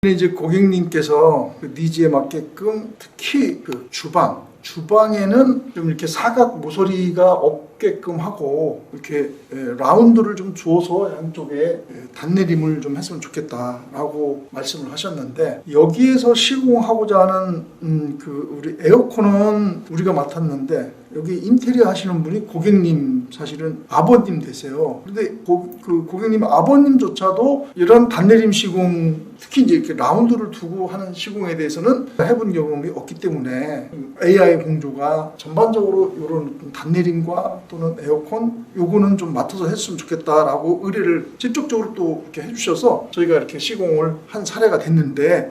이제 고객님께서 그 니즈에 맞게끔 특히 그 주방에는 좀 이렇게 사각 모서리가 없게끔 하고 이렇게 라운드를 좀 주어서 양쪽에 단내림을 좀 했으면 좋겠다라고 말씀을 하셨는데, 여기에서 시공하고자 하는 그 우리 에어컨은 우리가 맡았는데 여기 인테리어 하시는 분이 고객님 사실은 아버님 되세요. 그런데 그 고객님 아버님조차도 이런 단내림 시공, 특히 이제 이렇게 라운드를 두고 하는 시공에 대해서는 해본 경험이 없기 때문에 AI 공조가 전반적으로 이런 단내림과 또는 에어컨 요거는 좀 맡아서 했으면 좋겠다라고 의뢰를 직접적으로 또 이렇게 해주셔서 저희가 이렇게 시공을 한 사례가 됐는데,